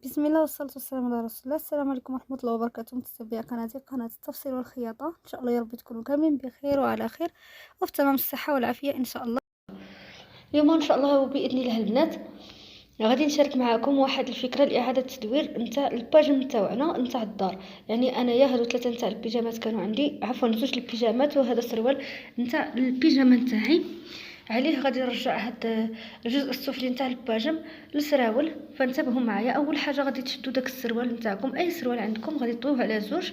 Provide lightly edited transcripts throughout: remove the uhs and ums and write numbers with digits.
بسم الله والصلاة والسلام على رسول الله. السلام عليكم ورحمة الله وبركاته، متتبعي قناتي قناة التفسير والخياطة. ان شاء الله يا رب تكونوا كاملين بخير وعلى خير وفي تمام الصحة والعافية ان شاء الله. اليوم ان شاء الله وباذن الله البنات غادي نشارك معكم واحد الفكره لاعاده تدوير نتاع الباج نتاعنا نتاع الدار. يعني انايا هادو ثلاثه نتاع البيجامات كانوا عندي، عفوا زوج البيجامات وهذا السروال نتاع البيجامه نتاعي. عليه غادي نرجع هاد الجزء السفلي نتاع الباجم للسراول. فانتبهوا معايا، اول حاجه غادي تشدوا داك السروال نتاعكم، اي سروال عندكم غادي تطويه على زوج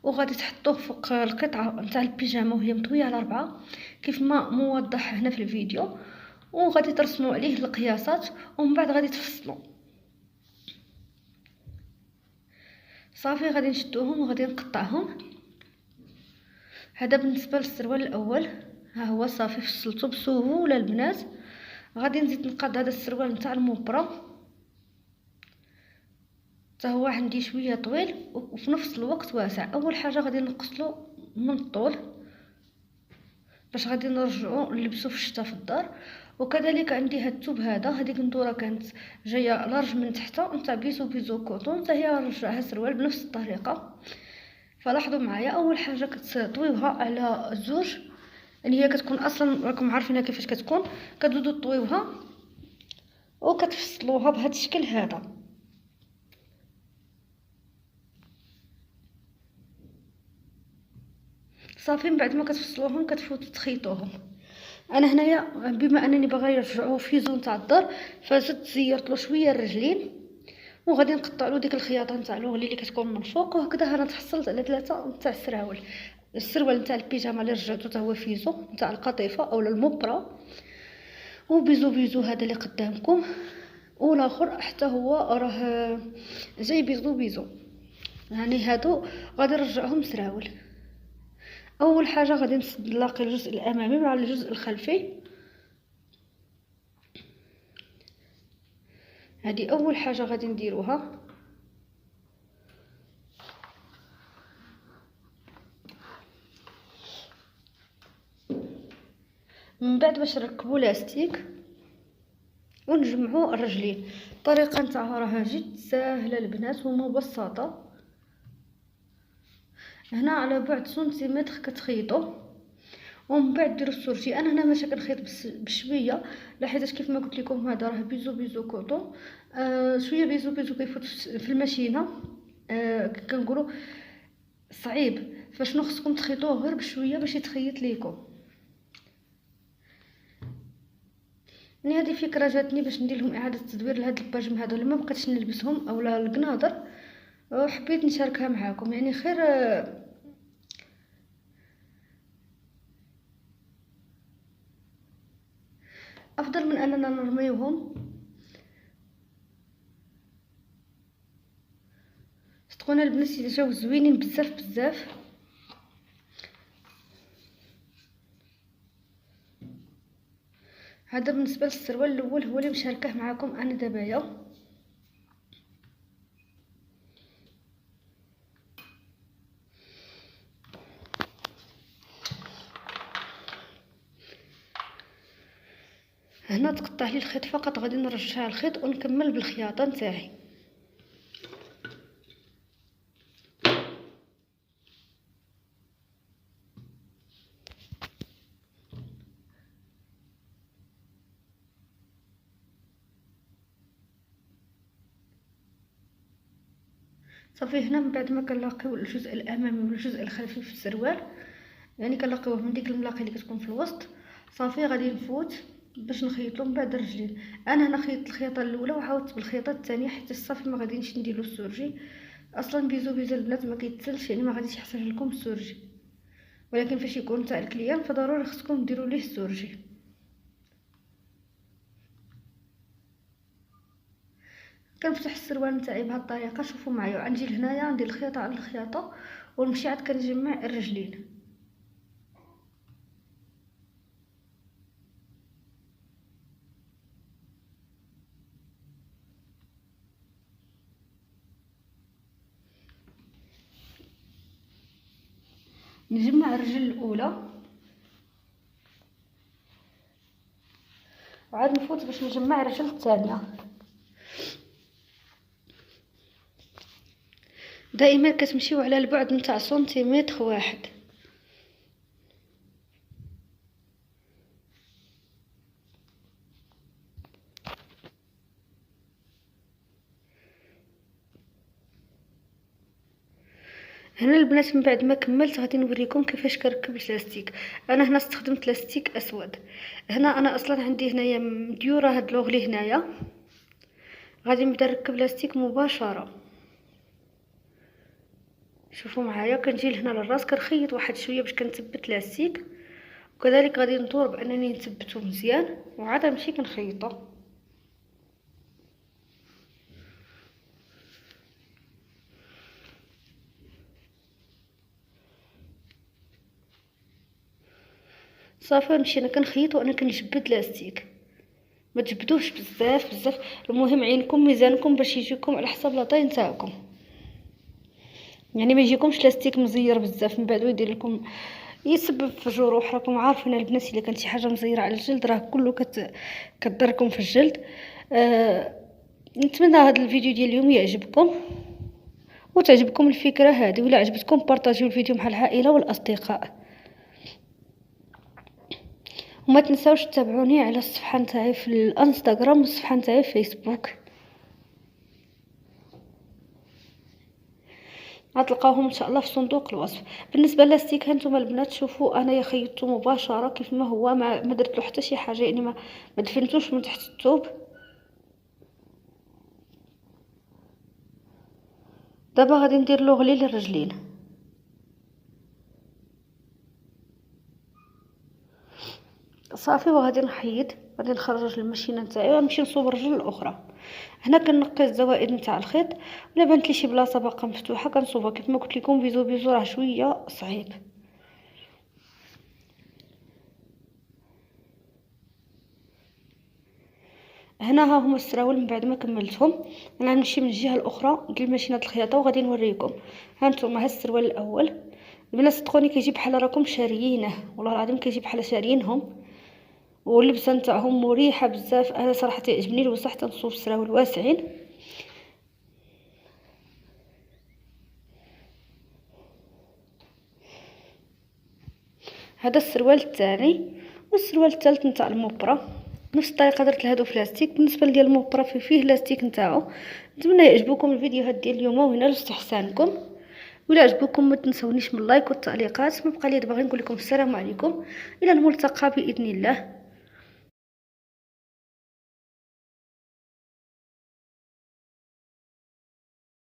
وغادي تحطوه فوق القطعه نتاع البيجامه وهي مطويه على 4 كيف ما موضح هنا في الفيديو، وغادي ترسموا عليه القياسات ومن بعد غادي تفصلوا. صافي غادي نشدوهم وغادي نقطعهم. هذا بالنسبه للسروال الاول، ها هو صافي فصلته بسهوله البنات. غادي نزيد نقاد هذا السروال نتاع المبرة، حتى هو عندي شويه طويل وفي نفس الوقت واسع. اول حاجه غادي نقصلو من الطول باش غادي نرجعو نلبسو في الشتا في الدار. وكذلك عندي هاد الثوب هذا، هذيك الندوره كانت جايه لارج من تحت نتاع بيزو كوطون، حتى هي نرجعها سروال بنفس الطريقه. فلاحظوا معايا، اول حاجه كتطويوها على الزوج اللي هي كتكون اصلا راكم عارفينها كيفاش كتكون، كتبداو تطويوها وكتفصلوها بهذا الشكل هذا. صافي من بعد ما كتفصلوهم كتفوتوا تخيطوهم. انا هنايا بما انني باغا يرجعوه في زون تاع الدار فزدت زيرت له شويه الرجلين وغادي نقطع له ديك الخياطه نتاع الوغلي اللي كتكون من الفوق. وهكذا انا تحصلت على 3 نتاع السراول. السروال نتاع البيجامه اللي رجعته حتى هو فيزو نتاع القطيفه اولا المبرة، وبيزو هذا اللي قدامكم، والاخر حتى هو راه جاي بيزو. يعني هادو غادي نرجعهم سراول. اول حاجه غادي نلاقي الجزء الامامي مع الجزء الخلفي. هذه اول حاجه غادي نديروها. من بعد باش نركبوا لاستيك ونجمعوا الرجلين. الطريقه نتاعها راها جد ساهله البنات ومبسطه. هنا على بعد سنتيمتر كتخيطوا ومن بعد ديروا السورجي. انا هنا ماشي كنخيط بشويه لحيت كيف ما قلت لكم هذا راه بيزو كوطون. شويه بيزو كيفوت في الماشينه. كنقولوا صعيب، فشنو خصكم تخيطوه غير بشويه باش يتخيط ليكم. يعني هذه فكره جاتني باش ندير لهم اعاده تدوير لهاد الباجم هذو اللي ما بقيتش نلبسهم اولا القناضر، وحبيت نشاركها معاكم. يعني خير افضل من اننا نرميوهم. صدقونا البنات جاو زوينين بزاف. هذا بالنسبه للسروال الاول هو اللي مشاركه معكم انا دابايا. هنا تقطع لي الخيط فقط، غادي نرجع الخيط ونكمل بالخياطه نتاعي. صافي هنا من بعد ما كنلاقيو الجزء الامامي والجزء الخلفي في السروال، يعني كنلاقيوه من ديك الملاقي اللي كتكون في الوسط. صافي غادي نفوت باش نخيطو من بعد الرجلين. انا هنا خيطت الخياطه الاولى وعاودت بالخياطه الثانيه حيت صافي ما غاديش نديرو السورجي. اصلا بيزو البنات ما كيتسلش، يعني ما غاديش يحتاج لكم السورجي، ولكن فاش يكون تاع الكليان فضروري خصكم ديروا ليه السورجي. كنفتح السروال نتاعي بهذه الطريقه. شوفوا معايا، غنجي لهنايا ندير الخياطه على الخياطه ونمشي عاد كنجمع الرجلين. نجمع الرجل الاولى وعاد نفوت باش نجمع الرجل الثانيه. دائما كتمشيو على البعد نتاع سنتيمتر واحد. هنا البنات من بعد ما كملت غادي نوريكم كيفاش كنركب اللاستيك. انا هنا استخدمت لاستيك اسود. هنا انا اصلا عندي هنايا مديوره هاد لوغلي هنايا، غادي نبدا نركب لاستيك مباشره. شوفوا معايا، كنجي لهنا للراس كنخيط واحد شويه باش كنثبت لاستيك، وكذلك غادي ندور بانني نثبته مزيان وعاد نمشي كنخيطه. صافي نمشي انا كنخيط وانا كنجبد لاستيك. ما تجبدوش بزاف بزاف، المهم عينكم ميزانكم باش يجيكم على حسب لاطاي نتاعكم، يعني ما يجيكمش لاستيك مزير بزاف من بعد ويدير لكم يسبب في جروح. راكم عارفين البنات الا كانت شي حاجه مزيره على الجلد راه كله كضركم في الجلد. نتمنى هذا الفيديو ديال اليوم يعجبكم وتعجبكم الفكره هذه، ولا عجبتكم بارطاجيو الفيديو مع العائله والاصدقاء. وما تنساوش تتابعوني على الصفحه نتاعي في الانستغرام والصفحه نتاعي في فيسبوك، غتلقاوهم ان شاء الله في صندوق الوصف. بالنسبه للاستيك هانتوما البنات شوفوا انا خيطته مباشره كيف ما هو، ما درت له حتى شي حاجه، يعني ما دفنتوش من تحت الثوب. دابا غادي ندير له غلي للرجلين. صافي وغادي نحيد، غادي نخرج الماشينه نتاعي ونمشي نصوب الرجل الاخرى. هنا كنقي الزوائد نتاع الخيط، ولا بانت لي شي بلاصه باقا مفتوحه كنصوبها كيف ما قلت لكم بيزو بيزو، راه شويه صعيب. هنا ها هما السراول من بعد ما كملتهم. انا غنمشي من الجهه الاخرى ديال ماشينه الخياطه وغادي نوريكم. ها نتوما ها السروال الاول، البنات صدقوني كيجي بحال راكم شاريينه، والله العظيم كيجي بحال شاريينهم، واللبسه نتاعهم مريحه بزاف. انا صراحه يعجبني الوسع، تنصوب السراول واسعين. هذا السروال الثاني، والسروال الثالث نتاع الموبرا نفس الطريقه درت لهادو في لاستيك. بالنسبه لديال الموبرا فيه لاستيك نتاعو. نتمنى يعجبكم الفيديوهات ديال اليوم وينال استحسانكم، ولا عجبكم ما تنسونيش من اللايك والتعليقات. ما بقى لي باغي نقول لكم السلام عليكم، الى الملتقى باذن الله.